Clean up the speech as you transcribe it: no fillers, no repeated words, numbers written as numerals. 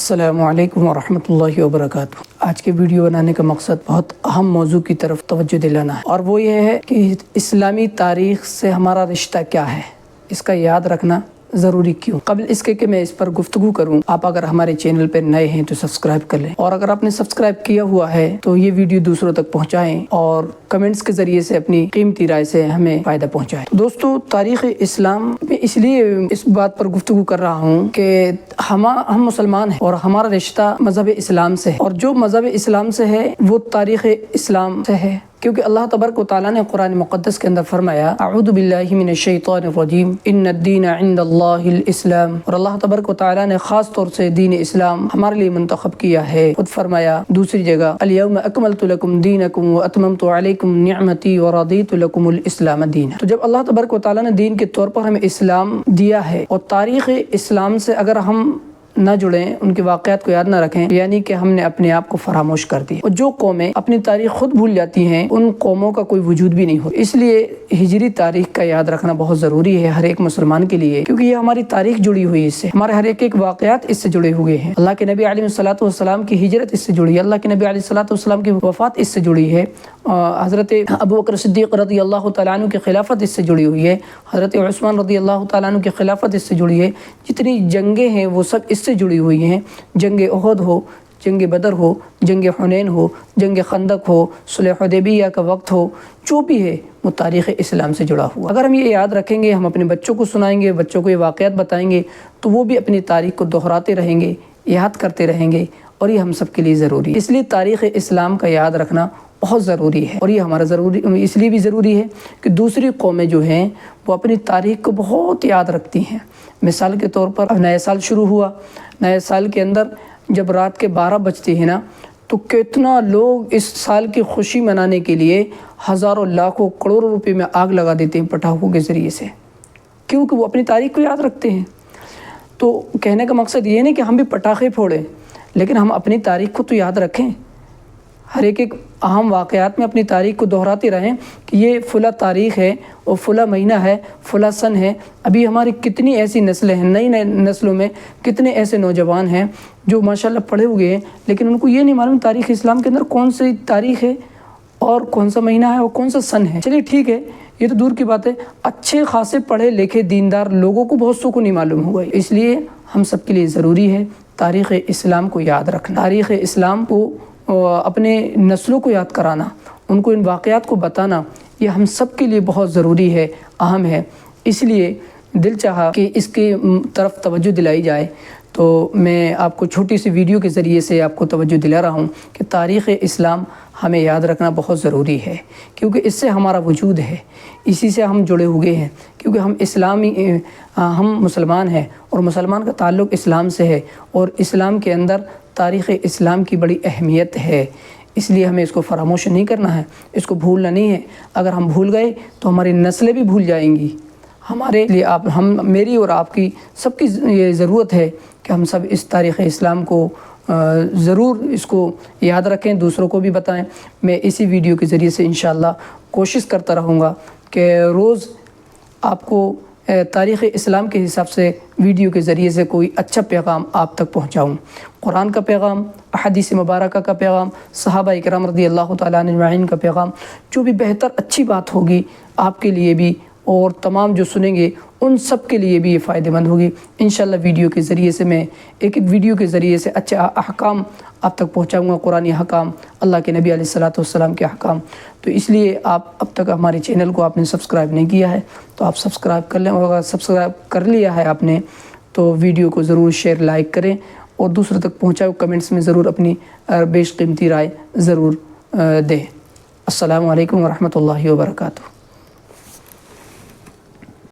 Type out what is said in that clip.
السلام علیکم ورحمۃ اللہ وبرکاتہ۔ آج کے ویڈیو بنانے کا مقصد بہت اہم موضوع کی طرف توجہ دلانا ہے، اور وہ یہ ہے کہ اسلامی تاریخ سے ہمارا رشتہ کیا ہے، اس کا یاد رکھنا ضروری کیوں۔ قبل اس کے کہ میں اس پر گفتگو کروں، آپ اگر ہمارے چینل پہ نئے ہیں تو سبسکرائب کر لیں، اور اگر آپ نے سبسکرائب کیا ہوا ہے تو یہ ویڈیو دوسروں تک پہنچائیں اور کمنٹس کے ذریعے سے اپنی قیمتی رائے سے ہمیں فائدہ پہنچائیں۔ دوستو، تاریخ اسلام میں اس لیے اس بات پر گفتگو کر رہا ہوں کہ ہم مسلمان ہیں اور ہمارا رشتہ مذہب اسلام سے ہے، اور جو مذہب اسلام سے ہے وہ تاریخ اسلام سے ہے، کیونکہ اللہ تبارک و تعالیٰ نے قرآن مقدس کے اندر فرمایا اعوذ باللہ من الشیطان الرجیم ان الدین عند اللہ الاسلام، اور اللہ تبارک و تعالیٰ نے خاص طور سے دین اسلام ہمارے لیے منتخب کیا ہے۔ خود فرمایا دوسری جگہ الیوم اکملت لکم دینکم واتممت علیکم نعمتی ورضیت لکم الاسلام دینا۔ تو جب اللہ تبارک و تعالیٰ نے دین کے طور پر ہمیں اسلام دیا ہے، اور تاریخ اسلام سے اگر ہم نہ جڑیں، ان کے واقعات کو یاد نہ رکھیں، یعنی کہ ہم نے اپنے آپ کو فراموش کر دیا۔ اور جو قومیں اپنی تاریخ خود بھول جاتی ہیں، ان قوموں کا کوئی وجود بھی نہیں ہوتا۔ اس لیے ہجری تاریخ کا یاد رکھنا بہت ضروری ہے ہر ایک مسلمان کے لیے، کیونکہ یہ ہماری تاریخ جڑی ہوئی ہے، اس سے ہمارے ہر ایک واقعات اس سے جڑے ہوئے ہیں۔ اللہ کے نبی علیہ الصلوۃ والسلام کی ہجرت اس سے جڑی ہے، اللہ کے نبی علیہ الصلوۃ والسلام کی وفات اس سے جڑی ہے، حضرت ابوبکر صدیق رضی اللہ تعالیٰ عنہ کی خلافت اس سے جڑی ہوئی ہے، حضرت عثمان رضی اللہ تعالیٰ عنہ کی خلافت اس سے جڑی ہے، جتنی جنگیں ہیں وہ سب اس سے جڑی ہوئی ہیں، جنگ احد ہو، جنگ بدر ہو، جنگ حنین ہو، جنگ خندق ہو، صلح حدیبیہ کا وقت ہو، جو بھی ہے وہ تاریخ اسلام سے جڑا ہوا۔ اگر ہم یہ یاد رکھیں گے، ہم اپنے بچوں کو سنائیں گے، بچوں کو یہ واقعات بتائیں گے، تو وہ بھی اپنی تاریخ کو دہراتے رہیں گے، یاد کرتے رہیں گے، اور یہ ہم سب کے لیے ضروری ہے۔ اس لیے تاریخ اسلام کا یاد رکھنا بہت ضروری ہے، اور یہ ہمارا ضروری اس لیے بھی ضروری ہے کہ دوسری قومیں جو ہیں وہ اپنی تاریخ کو بہت یاد رکھتی ہیں۔ مثال کے طور پر نیا سال شروع ہوا، نئے سال کے اندر جب رات کے 12 بجتے ہیں نا، تو کتنا لوگ اس سال کی خوشی منانے کے لیے ہزاروں لاکھوں کروڑوں روپے میں آگ لگا دیتے ہیں پٹاخوں کے ذریعے سے، کیونکہ وہ اپنی تاریخ کو یاد رکھتے ہیں۔ تو کہنے کا مقصد یہ نہیں کہ ہم بھی پٹاخے پھوڑیں، لیکن ہم اپنی تاریخ کو تو یاد رکھیں، ہر ایک اہم واقعات میں اپنی تاریخ کو دہراتے رہیں کہ یہ فلاں تاریخ ہے اور فلاں مہینہ ہے، فلاں سن ہے۔ ابھی ہماری کتنی ایسی نسلیں ہیں، نئی نسلوں میں کتنے ایسے نوجوان ہیں جو ماشاءاللہ پڑھے ہوئے ہیں، لیکن ان کو یہ نہیں معلوم تاریخ اسلام کے اندر کون سی تاریخ ہے اور کون سا مہینہ ہے اور کون سا سن ہے۔ چلیے ٹھیک ہے، یہ تو دور کی بات ہے، اچھے خاصے پڑھے لکھے دیندار لوگوں کو بہت سو کو نہیں معلوم ہوگا۔ اس لیے ہم سب کے لیے ضروری ہے تاریخ اسلام کو یاد رکھنا، تاریخ اسلام کو اپنے نسلوں کو یاد کرانا، ان کو ان واقعات کو بتانا، یہ ہم سب کے لیے بہت ضروری ہے، اہم ہے۔ اس لیے دل چاہا کہ اس کے طرف توجہ دلائی جائے، تو میں آپ کو چھوٹی سی ویڈیو کے ذریعے سے آپ کو توجہ دلا رہا ہوں کہ تاریخ اسلام ہمیں یاد رکھنا بہت ضروری ہے، کیونکہ اس سے ہمارا وجود ہے، اسی سے ہم جڑے ہوئے ہیں، کیونکہ ہم مسلمان ہیں، اور مسلمان کا تعلق اسلام سے ہے، اور اسلام کے اندر تاریخ اسلام کی بڑی اہمیت ہے۔ اس لیے ہمیں اس کو فراموش نہیں کرنا ہے، اس کو بھولنا نہیں ہے۔ اگر ہم بھول گئے تو ہماری نسلیں بھی بھول جائیں گی۔ ہمارے لیے میری اور آپ کی سب کی یہ ضرورت ہے کہ ہم سب اس تاریخ اسلام کو ضرور اس کو یاد رکھیں، دوسروں کو بھی بتائیں۔ میں اسی ویڈیو کے ذریعے سے انشاءاللہ کوشش کرتا رہوں گا کہ روز آپ کو تاریخ اسلام کے حساب سے ویڈیو کے ذریعے سے کوئی اچھا پیغام آپ تک پہنچاؤں، قرآن کا پیغام، احادیث مبارکہ کا پیغام، صحابہ کرام رضی اللہ تعالیٰ عنہ اجمعین کا پیغام، جو بھی بہتر اچھی بات ہوگی آپ کے لیے بھی، اور تمام جو سنیں گے ان سب کے لیے بھی یہ فائدہ مند ہوگی۔ انشاءاللہ ویڈیو کے ذریعے سے میں ایک ویڈیو کے ذریعے سے اچھے احکام آپ تک پہنچاؤں گا، قرآنی احکام، اللہ کے نبی علیہ الصلوۃ والسلام کے احکام۔ تو اس لیے آپ اب تک ہمارے چینل کو آپ نے سبسکرائب نہیں کیا ہے تو آپ سبسکرائب کر لیں، اور اگر سبسکرائب کر لیا ہے آپ نے تو ویڈیو کو ضرور شیئر لائک کریں، اور دوسروں تک پہنچائیں، کمنٹس میں ضرور اپنی بیش قیمتی رائے ضرور دیں۔ السلام علیکم ورحمۃ اللہ وبرکاتہ۔